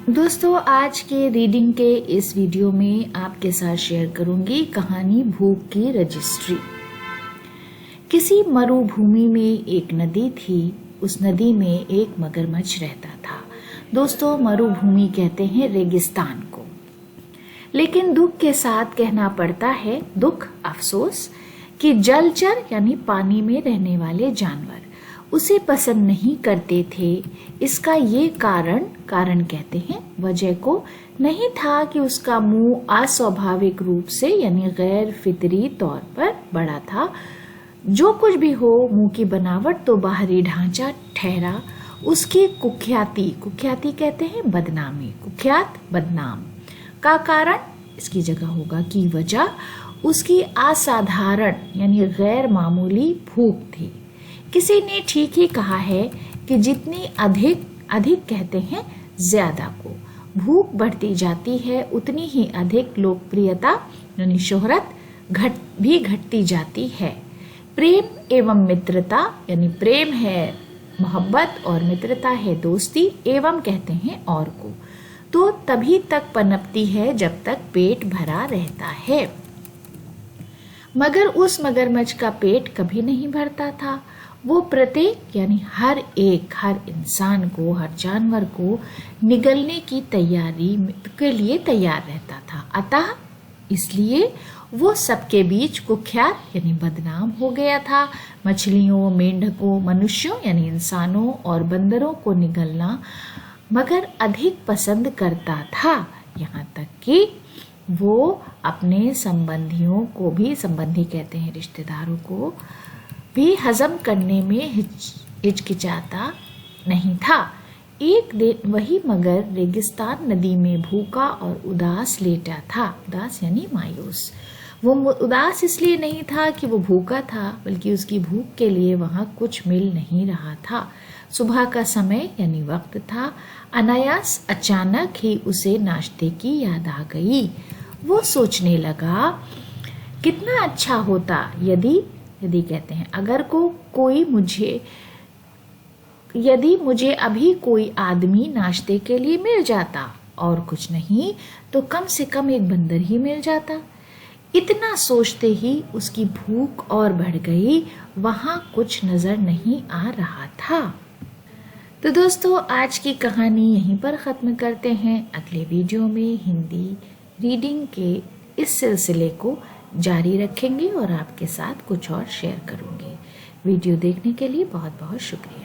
दोस्तों, आज के रीडिंग के इस वीडियो में आपके साथ शेयर करूंगी कहानी भूख की रजिस्ट्री। किसी मरुभूमि में एक नदी थी। उस नदी में एक मगरमच्छ रहता था। दोस्तों, मरुभूमि कहते हैं रेगिस्तान को। लेकिन दुख के साथ कहना पड़ता है, दुख अफसोस, कि जलचर यानी पानी में रहने वाले जानवर उसे पसंद नहीं करते थे। इसका ये कारण कहते हैं, वजह को नहीं था कि उसका मुंह अस्वाभाविक रूप से यानी गैर फितरी तौर पर बड़ा था। जो कुछ भी हो, मुंह की बनावट तो बाहरी ढांचा ठहरा। उसकी कुख्याति कहते हैं बदनामी, कुख्यात बदनाम का कारण इसकी जगह होगा की वजह उसकी असाधारण यानी गैर मामूली भूख थी। किसी ने ठीक ही कहा है कि जितनी अधिक कहते हैं ज्यादा को भूख बढ़ती जाती है, उतनी ही अधिक लोकप्रियता यानी शोहरत भी घटती जाती है। प्रेम एवं मित्रता यानी प्रेम है मोहब्बत और मित्रता है दोस्ती एवं कहते हैं और को, तो तभी तक पनपती है जब तक पेट भरा रहता है। मगर उस मगरमच्छ का पेट कभी नहीं भरता था। वो प्रत्येक यानी हर इंसान को, हर जानवर को निगलने की तैयारी के लिए तैयार रहता था। अतः इसलिए वो सबके बीच कुख्यात यानी बदनाम हो गया था। मछलियों, मेंढकों, मनुष्यों यानी इंसानों और बंदरों को निगलना मगर अधिक पसंद करता था। यहाँ तक कि वो अपने संबंधियों को भी, संबंधी कहते हैं रिश्तेदारों को भी, हजम करने में हिचकिचाता नहीं था। एक दिन वही मगर रेगिस्तान नदी में भूखा और उदास लेटा था। उदास यानी मायूस। वो उदास इसलिए नहीं था कि वो भूखा था, बल्कि उसकी भूख के लिए वहां कुछ मिल नहीं रहा था। सुबह का समय यानी वक्त था। अनायास अचानक ही उसे नाश्ते की याद आ गई। वो सोचने लगा, कितना अच्छा होता यदि कहते हैं अगर यदि मुझे अभी कोई आदमी नाश्ते के लिए मिल जाता, और कुछ नहीं तो कम से कम एक बंदर ही मिल जाता। इतना सोचते ही उसकी भूख और बढ़ गई। वहां कुछ नजर नहीं आ रहा था। तो दोस्तों, आज की कहानी यहीं पर खत्म करते हैं। अगले वीडियो में हिंदी रीडिंग के इस सिलसिले को जारी रखेंगे और आपके साथ कुछ और शेयर करूंगी। वीडियो देखने के लिए बहुत बहुत शुक्रिया।